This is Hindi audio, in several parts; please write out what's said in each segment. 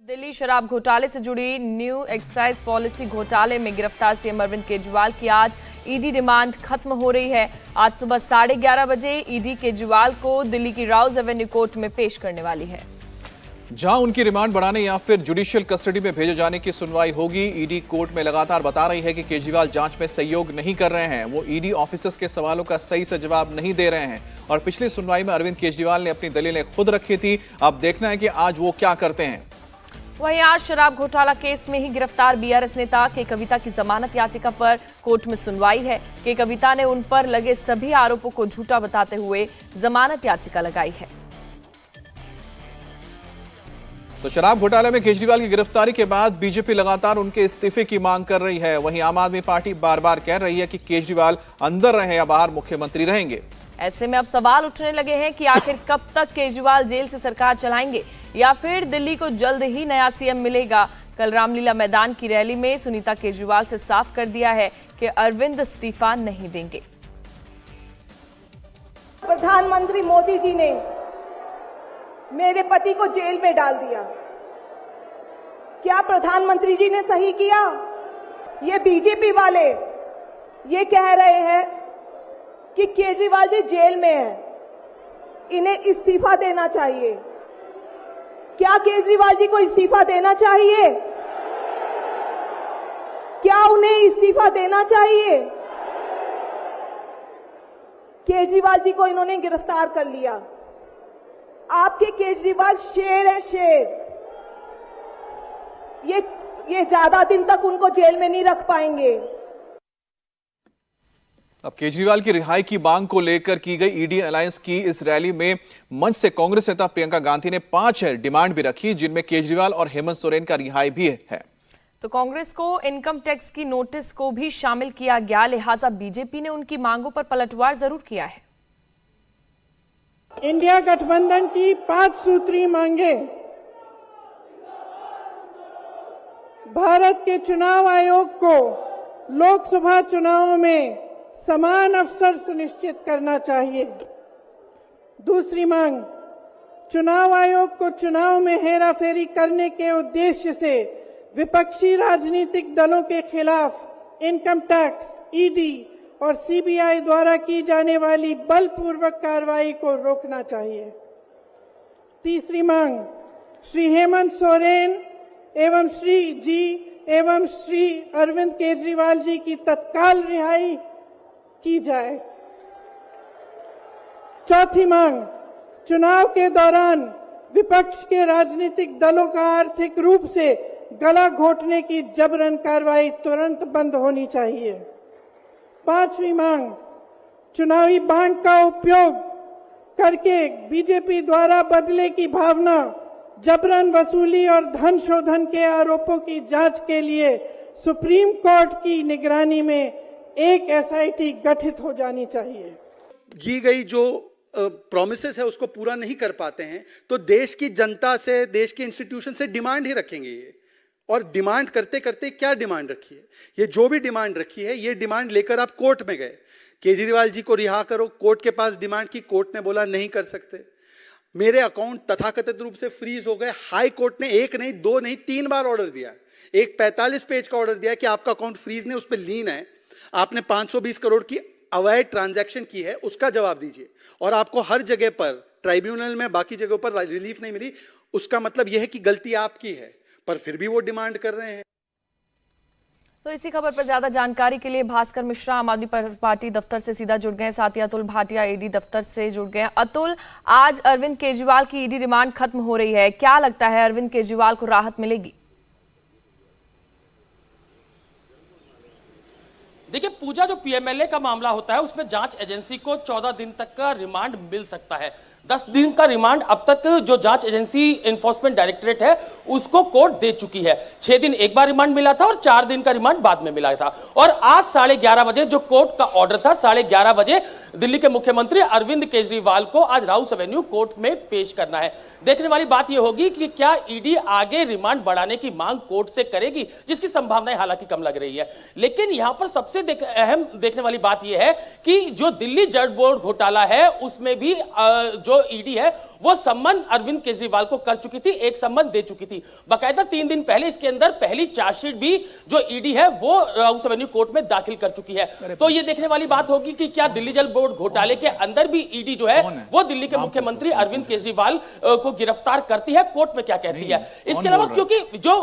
दिल्ली शराब घोटाले से जुड़ी न्यू एक्साइज पॉलिसी घोटाले में गिरफ्तार सीएम अरविंद केजरीवाल की आज ईडी रिमांड खत्म हो रही है। आज सुबह 11:30 बजे ईडी केजरीवाल को दिल्ली की राउज एवेन्यू कोर्ट में पेश करने वाली है, जहां उनकी रिमांड बढ़ाने या फिर जुडिशियल कस्टडी में भेजे जाने की सुनवाई होगी। ईडी कोर्ट में लगातार बता रही है कि केजरीवाल जांच में सहयोग नहीं कर रहे हैं, वो ईडी ऑफिसर्स के सवालों का सही से जवाब नहीं दे रहे हैं और पिछली सुनवाई में अरविंद केजरीवाल ने अपनी दलीलें खुद रखी थी। अब देखना है कि आज वो क्या करते हैं। वहीं आज शराब घोटाला केस में ही गिरफ्तार बीआरएस नेता के कविता की जमानत याचिका पर कोर्ट में सुनवाई है। के कविता ने उन पर लगे सभी आरोपों को झूठा बताते हुए जमानत याचिका लगाई है। तो शराब घोटाले में केजरीवाल की गिरफ्तारी के बाद बीजेपी लगातार उनके इस्तीफे की मांग कर रही है। वहीं आम आदमी पार्टी बार बार कह रही है कि केजरीवाल अंदर रहे या बाहर मुख्यमंत्री रहेंगे। ऐसे में अब सवाल उठने लगे हैं कि आखिर कब तक केजरीवाल जेल से सरकार चलाएंगे या फिर दिल्ली को जल्द ही नया सीएम मिलेगा। कल रामलीला मैदान की रैली में सुनीता केजरीवाल से साफ कर दिया है कि अरविंद इस्तीफा नहीं देंगे। प्रधानमंत्री मोदी जी ने मेरे पति को जेल में डाल दिया। क्या प्रधानमंत्री जी ने सही किया? ये बीजेपी वाले ये कह रहे हैं कि केजरीवाल जी जेल में हैं, इन्हें इस्तीफा देना चाहिए। क्या केजरीवाल जी को इस्तीफा देना चाहिए? क्या उन्हें इस्तीफा देना चाहिए? केजरीवाल जी को इन्होंने गिरफ्तार कर लिया। आपके केजरीवाल शेर है, शेर। ये ज्यादा दिन तक उनको जेल में नहीं रख पाएंगे। अब केजरीवाल की रिहाई की मांग को लेकर की गई ईडी अलायंस की इस रैली में मंच से कांग्रेस नेता प्रियंका गांधी ने 5 डिमांड भी रखी, जिनमें केजरीवाल और हेमंत सोरेन का रिहाई भी है। तो कांग्रेस को इनकम टैक्स की नोटिस को भी शामिल किया गया, लिहाजा बीजेपी ने उनकी मांगों पर पलटवार जरूर किया है। इंडिया गठबंधन की 5 सूत्री मांगे भारत के चुनाव आयोग को लोकसभा चुनावों में समान अवसर सुनिश्चित करना चाहिए। दूसरी मांग, चुनाव आयोग को चुनाव में हेराफेरी करने के उद्देश्य से विपक्षी राजनीतिक दलों के खिलाफ इनकम टैक्स, ईडी और सीबीआई द्वारा की जाने वाली बलपूर्वक कार्रवाई को रोकना चाहिए। तीसरी मांग, श्री हेमंत सोरेन एवं श्री अरविंद केजरीवाल जी की तत्काल रिहाई की जाए। चौथी मांग, चुनाव के दौरान विपक्ष के राजनीतिक दलों का आर्थिक रूप से गला घोटने की जबरन कार्रवाई तुरंत बंद होनी चाहिए। पांचवी मांग, चुनावी बांड का उपयोग करके बीजेपी द्वारा बदले की भावना, जबरन वसूली और धन शोधन के आरोपों की जांच के लिए सुप्रीम कोर्ट की निगरानी में एक एसआईटी गठित हो जानी चाहिए। की गई जो प्रॉमिसेस है उसको पूरा नहीं कर पाते हैं तो देश की जनता से, देश के इंस्टीट्यूशन से डिमांड ही रखेंगे ये। और डिमांड करते करते क्या डिमांड रखी है? ये जो भी डिमांड रखी है, ये डिमांड लेकर आप कोर्ट में गए, केजरीवाल जी को रिहा करो, कोर्ट के पास डिमांड की, कोर्ट ने बोला नहीं कर सकते। मेरे अकाउंट तथाकथित रूप से फ्रीज हो गए। हाई कोर्ट ने 1 नहीं 2 नहीं 3 बार ऑर्डर दिया। एक 45 पेज का ऑर्डर दिया कि आपका अकाउंट फ्रीज नहीं, उस पर लीन है, आपने 520 करोड़ की अवैध ट्रांजैक्शन की है, उसका जवाब दीजिए। और आपको हर जगह पर ट्राइब्यूनल में, बाकी जगहों पर रिलीफ नहीं मिली, उसका मतलब यह है कि गलती आपकी है, पर फिर भी वो डिमांड कर रहे हैं। तो इसी खबर पर ज्यादा जानकारी के लिए भास्कर मिश्रा आम आदमी पार्टी दफ्तर से सीधा जुड़ गए, साथ ही अतुल भाटिया ईडी दफ्तर से जुड़ गए। अतुल, आज अरविंद केजरीवाल की ईडी रिमांड खत्म हो रही है, क्या लगता है अरविंद केजरीवाल को राहत मिलेगी? देखिए पूजा, जो पीएमएलए का मामला होता है उसमें जांच एजेंसी को 14 दिन तक का रिमांड मिल सकता है। 10 दिन का रिमांड अब तक जो जांच एजेंसी एनफोर्समेंट डायरेक्टरेट है उसको कोर्ट दे चुकी है। 6 दिन एक बार रिमांड मिला था और 4 दिन का रिमांड बाद में मिला था। और आज 11:30 बजे जो कोर्ट का ऑर्डर था, 11:30 बजे दिल्ली के मुख्यमंत्री अरविंद केजरीवाल को आज राउस एवेन्यू कोर्ट में पेश करना है। देखने वाली बात यह होगी कि क्या ईडी आगे रिमांड बढ़ाने की मांग कोर्ट से करेगी, जिसकी संभावनाएं हालांकि कम लग रही है। लेकिन यहां पर सबसे अहम देखने वाली बात यह है कि जो दिल्ली जज बोर्ड घोटाला है उसमें भी जो जो ईडी है वो सम्मन अरविंद केजरीवाल को कर चुकी थी, एक सम्मन दे चुकी थी। बाकायदा 3 दिन पहले इसके अंदर पहली चार्जशीट भी जो ईडी है वो राउस एवेन्यू कोर्ट में दाखिल कर चुकी है। तो ये देखने वाली बात होगी कि क्या दिल्ली जल बोर्ड घोटाले के अंदर भी ईडी जो है वो दिल्ली के मुख्यमंत्री अरविंद केजरीवाल को गिरफ्तार करती है, कोर्ट में क्या कहती है। इसके अलावा क्योंकि जो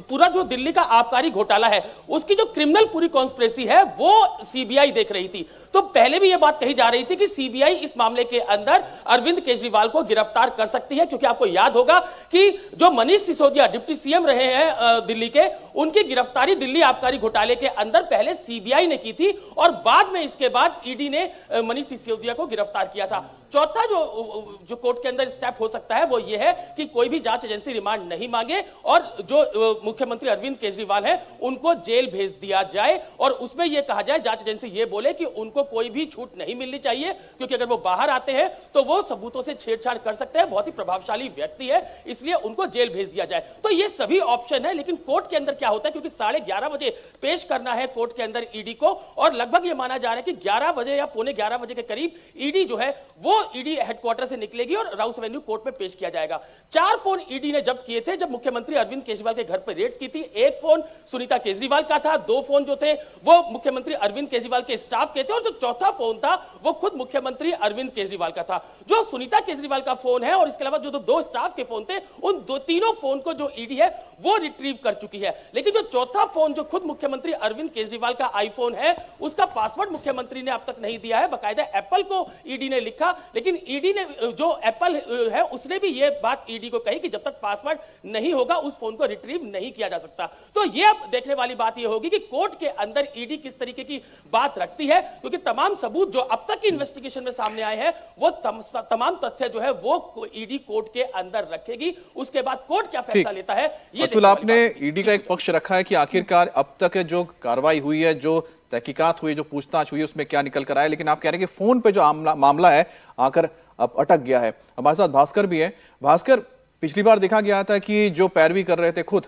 पूरा जो दिल्ली का आबकारी घोटाला है उसकी जो क्रिमिनल पूरी कॉन्स्पिरेसी है वो सीबीआई देख रही थी, तो पहले भी यह बात कही जा रही थी कि सीबीआई इस मामले के अंदर अरविंद केजरीवाल को गिरफ्तार कर सकती है, क्योंकि आपको याद होगा कि जो मनीष सिसोदिया डिप्टी सीएम रहे हैं दिल्ली के, उनकी गिरफ्तारी दिल्ली आबकारी घोटाले के अंदर पहले सीबीआई ने की थी और बाद में इसके बाद ईडी ने मनीष सिसोदिया को गिरफ्तार किया था। चौथा जो कोर्ट के अंदर स्टेप हो सकता है वो ये है कि कोई भी जांच एजेंसी रिमांड नहीं मांगे और जो मुख्यमंत्री अरविंद केजरीवाल है उनको जेल भेज दिया जाए और उसमें यह कहा जाए, जांच एजेंसी ये बोले कि उनको कोई भी छूट नहीं मिलनी चाहिए, क्योंकि अगर वो बाहर आते हैं तो वो सबूतों से छेड़छाड़ कर सकते हैं, बहुत ही प्रभावशाली व्यक्ति है, इसलिए उनको जेल भेज दिया जाए। तो ये सभी ऑप्शन है, लेकिन कोर्ट के अंदर क्या होता है, क्योंकि 11:30 बजे पेश करना है कोर्ट के अंदर ईडी को, और लगभग ये माना जा रहा है कि 11 बजे या 11:45 बजे के करीब ईडी जो है वो ईडी हेडक्वार्टर से निकलेगी और राउस एवेन्यू कोर्ट में पेश किया जाएगा। 4 फोन ईडी ने जब्त किए थे जब मुख्यमंत्री अरविंद केजरीवाल के घर पर रेड की थी। 1 फोन सुनीता केजरीवाल का था, 2 फोन जो थे वो मुख्यमंत्री अरविंद केजरीवाल के स्टाफ के थे और जो चौथा फोन था वो खुद मुख्यमंत्री अरविंद केजरीवाल का था। जो सुनीता केजरीवाल का फोन है और इसके अलावा जो 2 स्टाफ के फोन थे, उन तीनों फोन को जो ईडी है वो रिट्रीव कर चुकी है। लेकिन जो चौथा फोन जो खुद मुख्यमंत्री अरविंद केजरीवाल का आईफोन है, उसका पासवर्ड मुख्यमंत्री ने अब तक नहीं दिया है, बाकायदा एप्पल को ईडी ने लिखा, लेकिन ईडी ने जो एप्पल है उसने भी ये बात ईडी को कही कि जब तक पासवर्ड नहीं होगा उस फोन को रिट्रीव नहीं किया जा सकता। तो ये अब देखने वाली बात ये होगी कि कोर्ट के अंदर ईडी किस तरीके की बात रखती है, क्योंकि तमाम सबूत जो अब तक की इन्वेस्टिगेशन में सामने आए हैं वो तमाम तथ्य जो है वो ईडी कोर्ट के अंदर रखेगी। उसके बाद कोर्ट क्या फैसला लेता है ये। अतुल, आपने ईडी का एक पक्ष रखा है कि आखिरकार अब तक जो कार्रवाई हुई है, जो तहकीकात हुई, जो पूछताछ हुई, उसमें क्या निकल कर आया, लेकिन आप कह रहे हैं कि फोन पे जो मामला है आकर अब अटक गया है। हमारे साथ भास्कर भी है। भास्कर, पिछली बार देखा गया था कि जो पैरवी कर रहे थे खुद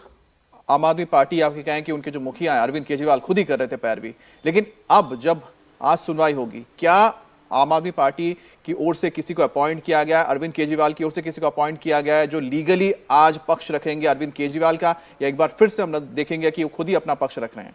आम आदमी पार्टी, आपके कहें कि उनके जो मुखिया हैं अरविंद केजरीवाल खुद ही कर रहे थे पैरवी, लेकिन अब जब आज सुनवाई होगी, क्या आम आदमी पार्टी की ओर से किसी को अपॉइंट किया गया है, अरविंद केजरीवाल की ओर से किसी को अपॉइंट किया गया है जो लीगली आज पक्ष रखेंगे अरविंद केजरीवाल का, या एक बार फिर से हम देखेंगे कि वो खुद ही अपना पक्ष रख रहे हैं?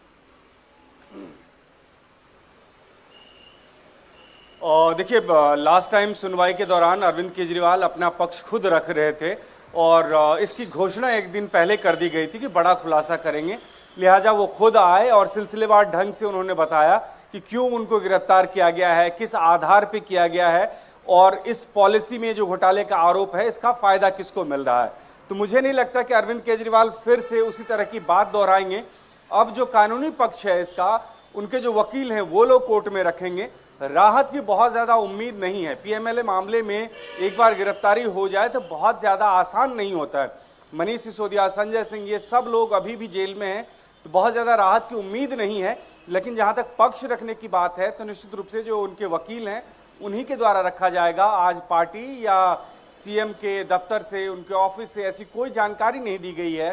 देखिए, लास्ट टाइम सुनवाई के दौरान अरविंद केजरीवाल अपना पक्ष खुद रख रहे थे और इसकी घोषणा एक दिन पहले कर दी गई थी कि बड़ा खुलासा करेंगे, लिहाजा वो खुद आए और सिलसिलेवार ढंग से उन्होंने बताया कि क्यों उनको गिरफ्तार किया गया है, किस आधार पे किया गया है और इस पॉलिसी में जो घोटाले का आरोप है इसका फायदा किसको मिल रहा है। तो मुझे नहीं लगता कि अरविंद केजरीवाल फिर से उसी तरह की बात दोहराएंगे। अब जो कानूनी पक्ष है इसका, उनके जो वकील हैं वो लोग कोर्ट में रखेंगे। राहत की बहुत ज्यादा उम्मीद नहीं है। पीएमएलए मामले में एक बार गिरफ्तारी हो जाए तो बहुत ज्यादा आसान नहीं होता है। मनीष सिसोदिया, संजय सिंह, ये सब लोग अभी भी जेल में हैं, तो बहुत ज्यादा राहत की उम्मीद नहीं है। लेकिन जहां तक पक्ष रखने की बात है तो निश्चित रूप से जो उनके वकील हैं उन्हीं के द्वारा रखा जाएगा। आज पार्टी या सीएम के दफ्तर से, उनके ऑफिस से ऐसी कोई जानकारी नहीं दी गई है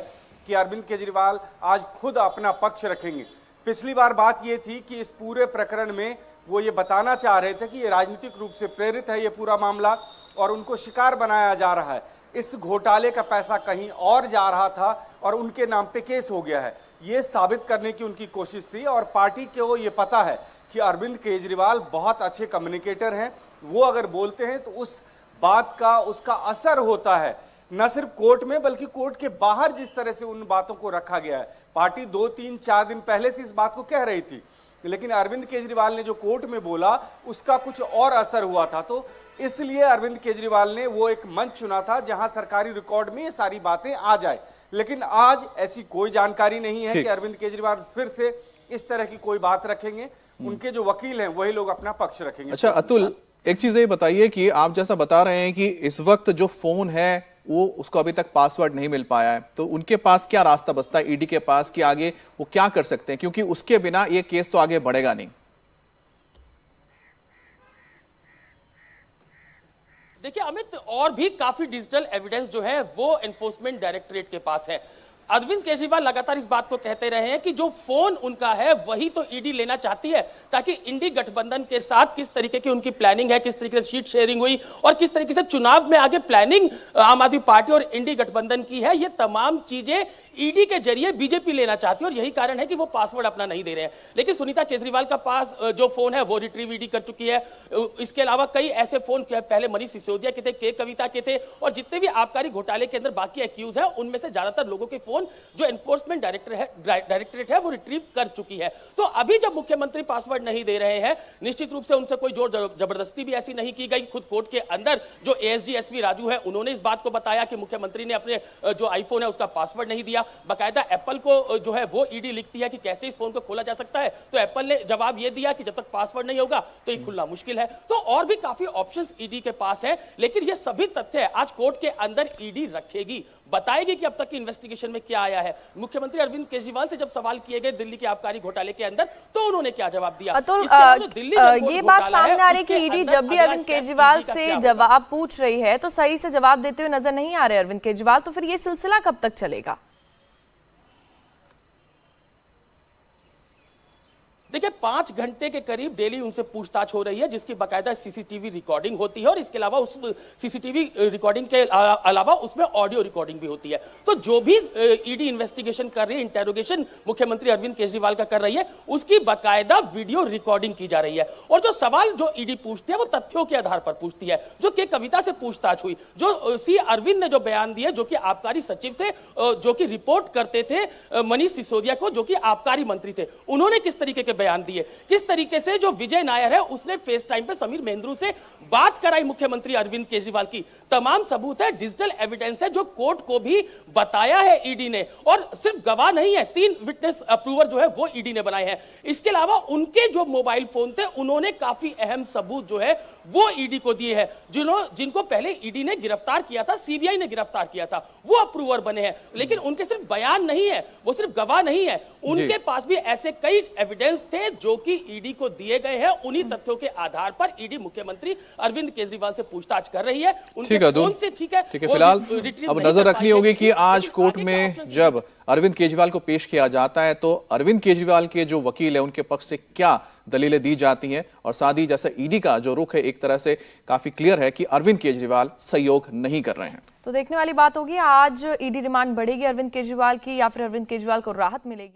कि अरविंद केजरीवाल आज खुद अपना पक्ष रखेंगे। पिछली बार बात ये थी कि इस पूरे प्रकरण में वो ये बताना चाह रहे थे कि ये राजनीतिक रूप से प्रेरित है ये पूरा मामला और उनको शिकार बनाया जा रहा है। इस घोटाले का पैसा कहीं और जा रहा था और उनके नाम पे केस हो गया है, ये साबित करने की उनकी कोशिश थी। और पार्टी को ये पता है कि अरविंद केजरीवाल बहुत अच्छे कम्युनिकेटर हैं, वो अगर बोलते हैं तो उस बात का उसका असर होता है, न सिर्फ कोर्ट में बल्कि कोर्ट के बाहर। जिस तरह से उन बातों को रखा गया है, पार्टी 2, 3, 4 दिन पहले से इस बात को कह रही थी, लेकिन अरविंद केजरीवाल ने जो कोर्ट में बोला उसका कुछ और असर हुआ था। तो इसलिए अरविंद केजरीवाल ने वो एक मंच चुना था जहां सरकारी रिकॉर्ड में ये सारी बातें आ जाए। लेकिन आज ऐसी कोई जानकारी नहीं है कि अरविंद केजरीवाल फिर से इस तरह की कोई बात रखेंगे। उनके जो वकील हैं वही लोग अपना पक्ष रखेंगे। अच्छा अतुल, एक चीज ये बताइए कि आप जैसा बता रहे हैं कि इस वक्त जो फोन है वो उसको अभी तक पासवर्ड नहीं मिल पाया है, तो उनके पास क्या रास्ता बचता है ईडी के पास कि आगे वो क्या कर सकते हैं, क्योंकि उसके बिना ये केस तो आगे बढ़ेगा नहीं? देखिए अमित, और भी काफी डिजिटल एविडेंस जो है वो एनफोर्समेंट डायरेक्टरेट के पास है। अरविंद केजरीवाल लगातार इस बात को कहते रहे हैं कि जो फोन उनका है वही तो ईडी लेना चाहती है, ताकि इंडी गठबंधन के साथ किस तरीके की उनकी प्लानिंग है, किस तरीके से सीट शेयरिंग हुई और किस तरीके से चुनाव में आगे प्लानिंग आम आदमी पार्टी और इंडी गठबंधन की है, ये तमाम चीजें ईडी के जरिए बीजेपी लेना चाहती है और यही कारण है कि वो पासवर्ड अपना नहीं दे रहे हैं। लेकिन सुनीता केजरीवाल का पास जो फोन है वो रिट्रीव ईडी कर चुकी है। इसके अलावा कई ऐसे फोन पहले मनीष सिसोदिया के थे, के कविता के थे और जितने भी आबकारी घोटाले के अंदर बाकी एक्यूज है उनमें से ज्यादातर लोगों के फोन जो एनफोर्समेंट डायरेक्टरेट है वो रिट्रीव कर चुकी है। तो अभी जब मुख्यमंत्री पासवर्ड नहीं दे रहे हैं, निश्चित रूप से उनसे कोई जोर जबरदस्ती भी ऐसी नहीं की गई। खुद कोर्ट के अंदर जो एएसडी एसवी राजू है उन्होंने इस बात को बताया कि मुख्यमंत्री ने अपने जो आईफोन है उसका पासवर्ड नहीं दिया। बाकायदा एप्पल को जो है वो ईडी लिखती है कि कैसे इस फोन को खोला जा सकता है, तो एप्पल ने जवाब ये दिया कि जब तक पासवर्ड नहीं होगा तो ये खुलना मुश्किल है। तो और भी काफी ऑप्शंस ईडी के पास है, लेकिन ये सभी तथ्य आज कोर्ट के अंदर ईडी रखेगी, बताएगी कि अब तक की इन्वेस्टिगेशन में क्या आया है। मुख्यमंत्री अरविंद केजरीवाल से जब सवाल किए गए दिल्ली के आबकारी घोटाले के अंदर तो उन्होंने क्या जवाब दिया। अतुल, दिल्ली ये बात सामने आ रही है कि ईडी जब भी अरविंद केजरीवाल से जवाब पूछ रही है तो सही से जवाब देते हुए नजर नहीं आ रहे अरविंद केजरीवाल, तो फिर ये सिलसिला कब तक चलेगा? देखिए 5 घंटे के करीब डेली उनसे पूछताछ हो रही है, जिसकी बाकायदा सीसीटीवी रिकॉर्डिंग होती है और इसके अलावा उस सीसीटीवी रिकॉर्डिंग के अलावा उसमें ऑडियो रिकॉर्डिंग भी होती है। तो जो भी ईडी इन्वेस्टिगेशन कर रही है, इंटेरोगेशन मुख्यमंत्री अरविंद केजरीवाल का कर रही है, उसकी बाकायदा वीडियो रिकॉर्डिंग की जा रही है। और जो सवाल जो ईडी पूछती है वो तथ्यों के आधार पर पूछती है। जो के कविता से पूछताछ हुई, जो सी अरविंद ने जो बयान दिए, जो कि आबकारी सचिव थे, जो कि रिपोर्ट करते थे मनीष सिसोदिया को, जो कि आबकारी मंत्री थे, उन्होंने किस तरीके के बयान दिए, किस तरीके से जो विजय नायर है उसने फेस टाइम पे समीर महेंद्रू से बात कराई मुख्यमंत्री अरविंद केजरीवाल की, तमाम सबूत है, डिजिटल एविडेंस है, जो कोर्ट को भी बताया है ईडी ने। और सिर्फ गवाह नहीं है, 3 विटनेस अप्रूवर जो है वो ईडी ने बनाए हैं। इसके अलावा उनके जो मोबाइल फोन थे उन्होंने काफी अहम सबूत जो है वो ईडी को दिए हैं, जिनको पहले ईडी ने गिरफ्तार किया था, सीबीआई ने गिरफ्तार किया था, वो अप्रूवर बने हैं। लेकिन उनके सिर्फ बयान नहीं है, वो सिर्फ गवाह नहीं है, उनके पास भी ऐसे कई एविडेंस थे जो कि ईडी को दिए गए हैं। उन्हीं तथ्यों के आधार पर ईडी मुख्यमंत्री अरविंद केजरीवाल से पूछताछ कर रही है। ठीक है, ठीक है, फिलहाल अब नजर रखनी होगी कि आज कोर्ट में जब अरविंद केजरीवाल को पेश किया जाता है तो अरविंद केजरीवाल के जो वकील है उनके पक्ष से क्या दलीलें दी जाती हैं, और साथ ही जैसे ईडी का जो रुख है एक तरह से काफी क्लियर है कि अरविंद केजरीवाल सहयोग नहीं कर रहे हैं। तो देखने वाली बात होगी आज ईडी रिमांड बढ़ेगी अरविंद केजरीवाल की या फिर अरविंद केजरीवाल को राहत मिलेगी।